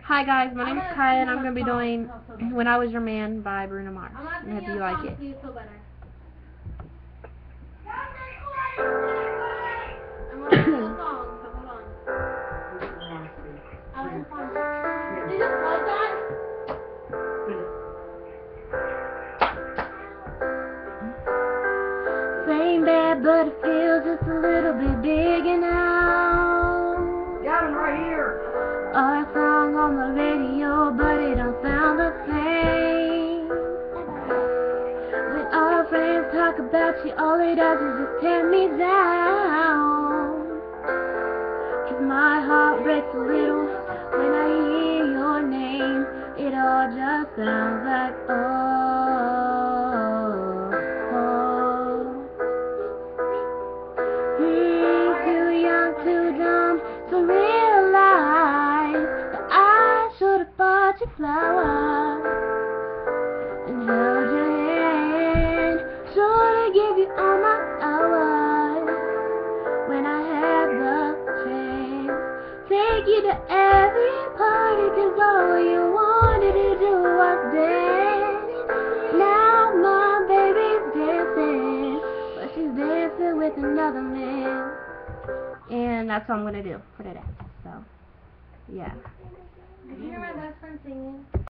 Hi guys, my name is Kaya and I'm going to be doing When I Was Your Man by Bruno Mars. I hope you like it. Same bad, but it feels just a little bit bigger now. Got him right here. Our song on the radio, but it don't sound the same. When our friends talk about you, all it does is just tear me down. 'Cause my heart breaks a little when I hear your name. It all just sounds like too young, too dumb to realize that I should've bought you flowers and held your hand. Should've give you all my hours when I had the chance. Take you to every party 'cause all you wanted to do was dance. Now my baby's dancing, but she's dancing with another man. And that's what I'm gonna do for today. So, yeah. Did you hear my best friend singing?